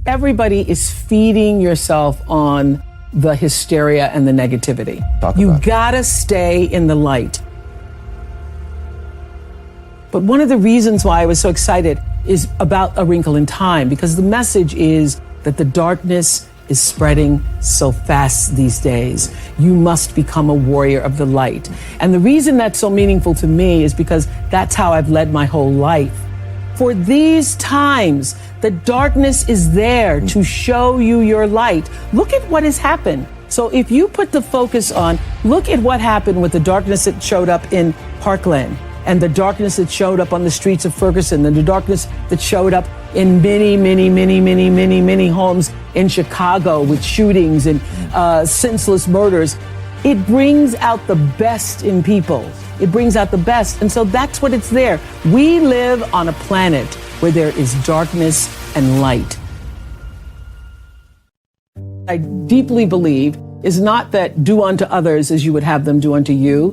Everybody is feeding yourself on the hysteria and the negativity. You gotta stay in the light. But one of the reasons why I was so excited is about A Wrinkle in Time, because the message is that the darkness is spreading so fast these days. You must become a warrior of the light. And the reason that's so meaningful to me is because that's how I've led my whole life. For these times, the darkness is there to show you your light. Look at what has happened. So if you put the focus on, look at what happened with the darkness that showed up in Parkland, and the darkness that showed up on the streets of Ferguson, and the darkness that showed up in many homes in Chicago with shootings and senseless murders. It brings out the best in people. It brings out the best. And so that's what it's there. We live on a planet where there is darkness and light. I deeply believe is not that do unto others as you would have them do unto you.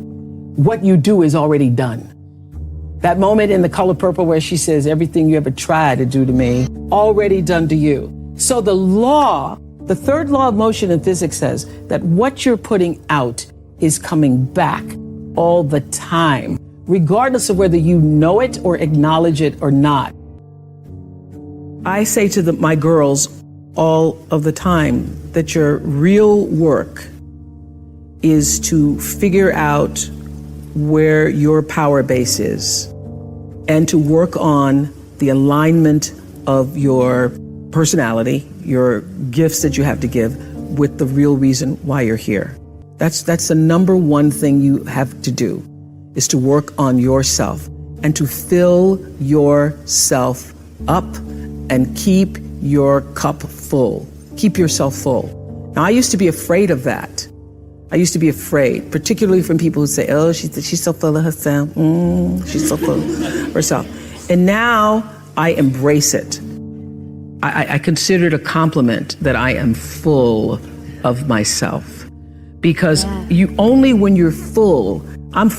What you do is already done. That moment in The Color Purple where she says, everything you ever tried to do to me, already done to you. So the law, the third law of motion in physics says that what you're putting out is coming back all the time, regardless of whether you know it or acknowledge it or not. I say to my girls all of the time that your real work is to figure out where your power base is and to work on the alignment of your personality, your gifts that you have to give with the real reason why you're here. That's the number one thing you have to do, is to work on yourself and to fill yourself up and keep your cup full. Keep yourself full. Now, I used to be afraid of that. I used to be afraid, particularly from people who say, oh, she's so full of herself. She's so full of herself. And now I embrace it. I consider it a compliment that I am full of myself. Because you only when you're full, I'm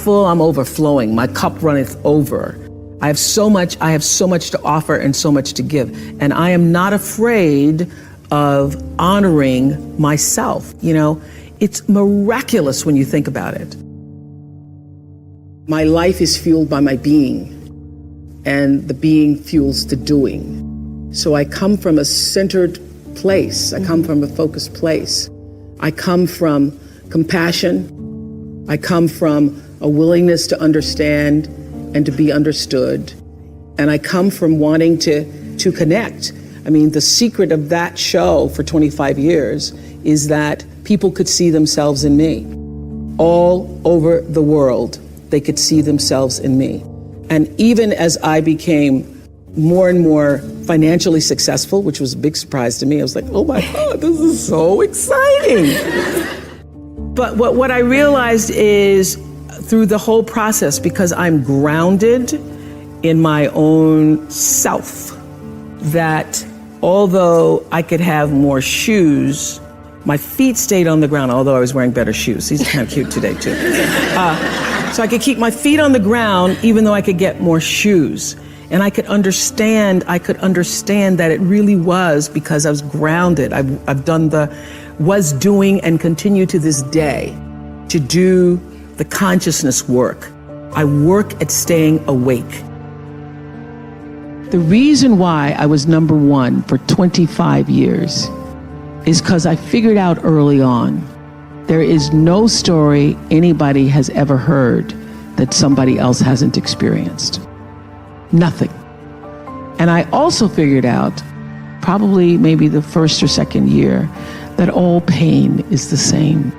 overflowing. My cup runneth over. I have so much to offer and so much to give. And I am not afraid of honoring myself. You know, it's miraculous when you think about it. My life is fueled by my being, and the being fuels the doing. So I come from a centered place. I come from a focused place. I come from compassion. I come from a willingness to understand and to be understood. And I come from wanting to connect. I mean, the secret of that show for 25 years is that people could see themselves in me. All over the world, they could see themselves in me. And even as I became more and more financially successful, which was a big surprise to me, I was like, oh my God, this is so exciting. But what I realized is through the whole process, because I'm grounded in my own self, that although I could have more shoes, my feet stayed on the ground, although I was wearing better shoes. These are kind of cute today, too. So I could keep my feet on the ground, even though I could get more shoes. And I could understand that it really was because I was grounded. I've done was doing and continue to this day to do the consciousness work. I work at staying awake. The reason why I was number one for 25 years is because I figured out early on, there is no story anybody has ever heard that somebody else hasn't experienced. Nothing. And I also figured out, probably maybe the first or second year, that all pain is the same.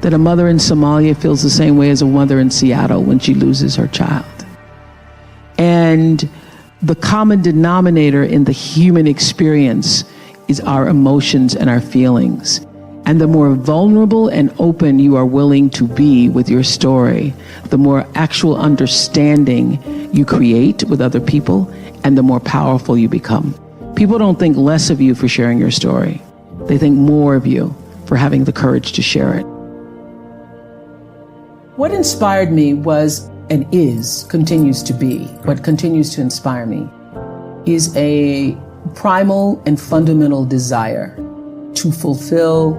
That a mother in Somalia feels the same way as a mother in Seattle when she loses her child. And the common denominator in the human experience is our emotions and our feelings. And the more vulnerable and open you are willing to be with your story, the more actual understanding you create with other people, and the more powerful you become. People don't think less of you for sharing your story. They think more of you for having the courage to share it. What inspired me was, and continues to be, what continues to inspire me, is a primal and fundamental desire to fulfill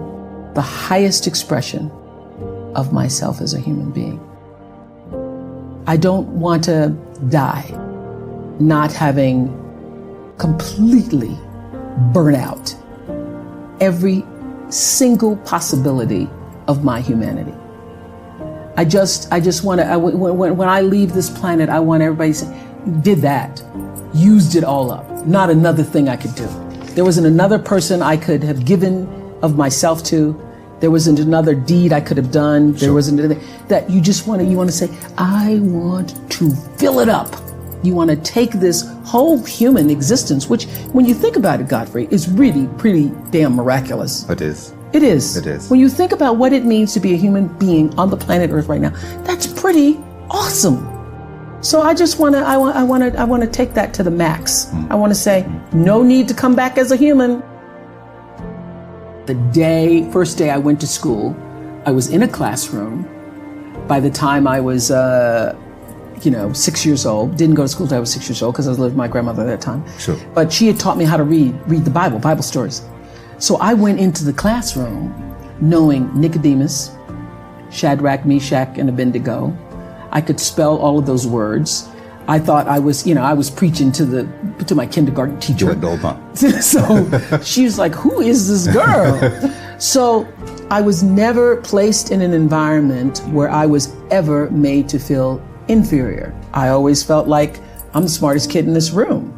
the highest expression of myself as a human being. I don't want to die not having completely burnt out every single possibility of my humanity. I just want to, when I leave this planet, I want everybody to say, did that, used it all up, not another thing I could do. There wasn't another person I could have given of myself to. There wasn't another deed I could have done. There wasn't anything that you want to say, I want to fill it up. You want to take this whole human existence, which when you think about it, Godfrey, is really pretty damn miraculous. It is. It is. It is. When you think about what it means to be a human being on the planet Earth right now, that's pretty awesome. So I just want to take that to the max. I want to say, no need to come back as a human. The first day I went to school, I was in a classroom. By the time I was, 6 years old, didn't go to school until I was 6 years old because I was living with my grandmother at that time. Sure. But she had taught me how to read the Bible stories. So I went into the classroom knowing Nicodemus, Shadrach, Meshach, and Abednego. I could spell all of those words. I thought I was preaching to my kindergarten teacher. So she was like, who is this girl? So I was never placed in an environment where I was ever made to feel inferior. I always felt like I'm the smartest kid in this room.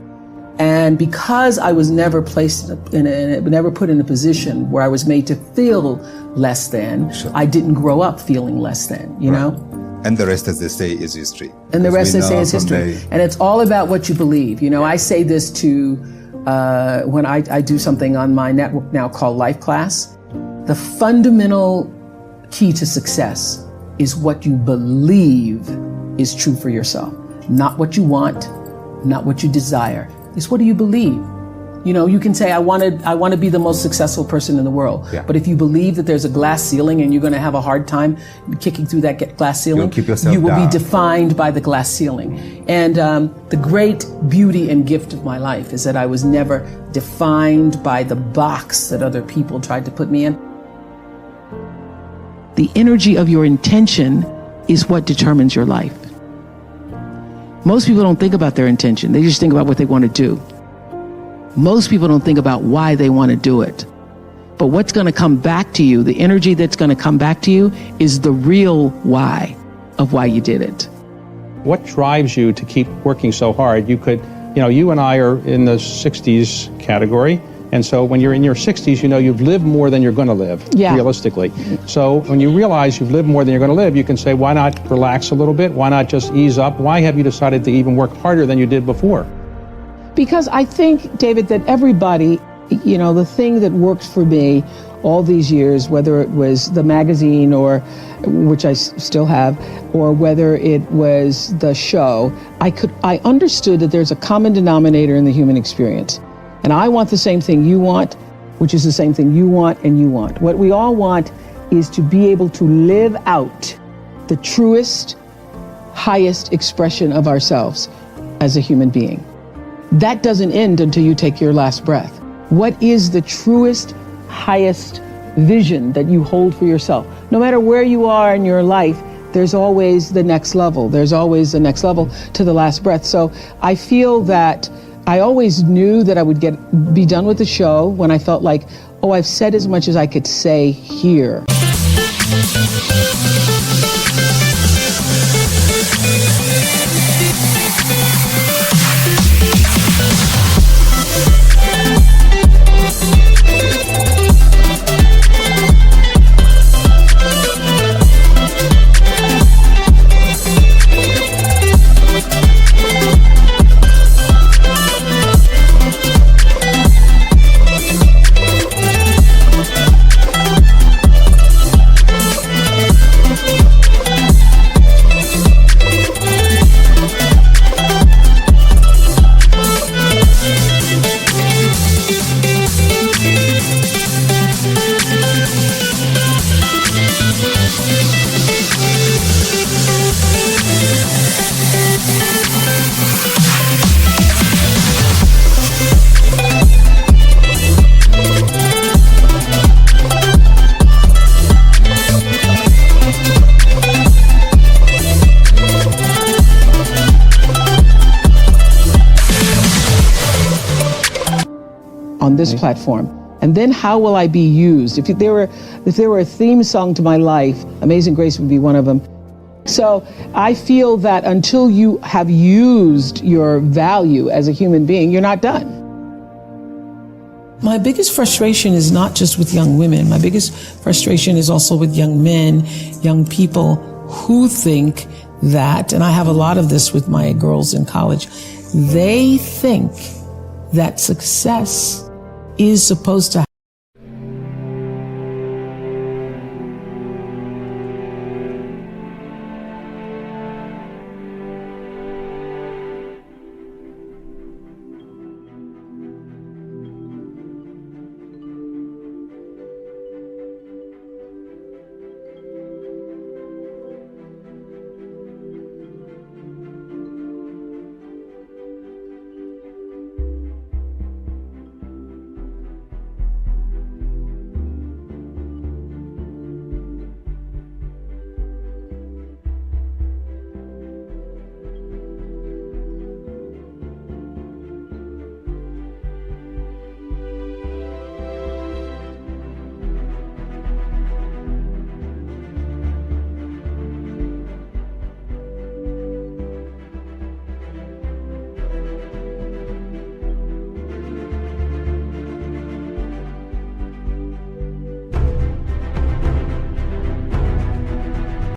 And because I was never placed never put in a position where I was made to feel less than, sure. I didn't grow up feeling less than, you know? And the rest, as they say, is history. And the rest, they say, is history. And it's all about what you believe. You know, I say this to, when I do something on my network now called Life Class, the fundamental key to success is what you believe is true for yourself. Not what you want, not what you desire. It's what do you believe? You know, you can say, I want to be the most successful person in the world. Yeah. But if you believe that there's a glass ceiling and you're going to have a hard time kicking through that glass ceiling, you will be defined by the glass ceiling. And the great beauty and gift of my life is that I was never defined by the box that other people tried to put me in. The energy of your intention is what determines your life. Most people don't think about their intention. They just think about what they want to do. Most people don't think about why they want to do it. But what's going to come back to you, the energy that's going to come back to you, is the real why of why you did it. What drives you to keep working so hard? You and I are in the 60s category. And so when you're in your 60s, you know you've lived more than you're going to live, realistically. So when you realize you've lived more than you're going to live, you can say, why not relax a little bit? Why not just ease up? Why have you decided to even work harder than you did before? Because I think, David, that everybody, you know, the thing that worked for me all these years, whether it was the magazine or, which I still have, or whether it was the show, I understood that there's a common denominator in the human experience. And I want the same thing you want, which is the same thing you want and you want. What we all want is to be able to live out the truest, highest expression of ourselves as a human being. That doesn't end until you take your last breath. What is the truest, highest vision that you hold for yourself? No matter where you are in your life, there's always the next level. There's always the next level to the last breath. So I feel that I always knew that I would be done with the show when I felt like, oh, I've said as much as I could say here. on this platform? And then how will I be used? If there were a theme song to my life, Amazing Grace would be one of them. So I feel that until you have used your value as a human being, you're not done. My biggest frustration is not just with young women. My biggest frustration is also with young men, young people who think that, and I have a lot of this with my girls in college, they think that success is supposed to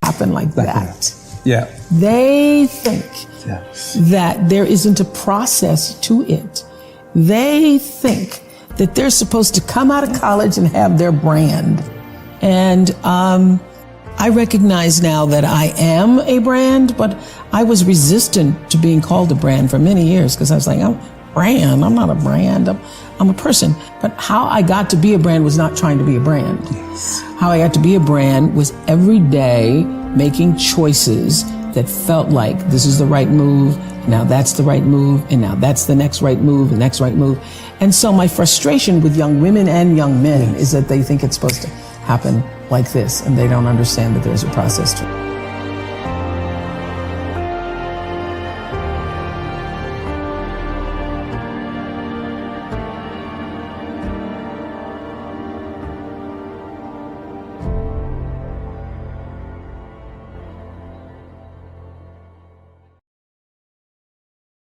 happen like that. Yeah. They think that there isn't a process to it. They think that they're supposed to come out of college and have their brand. And I recognize now that I am a brand, but I was resistant to being called a brand for many years because I was like, I'm a brand. I'm not a brand. I'm a person. But how I got to be a brand was not trying to be a brand. Yes. How I got to be a brand was every day making choices that felt like this is the right move, now that's the right move, and now that's the next right move, the next right move. And so my frustration with young women and young men is that they think it's supposed to happen like this, and they don't understand that there's a process to it.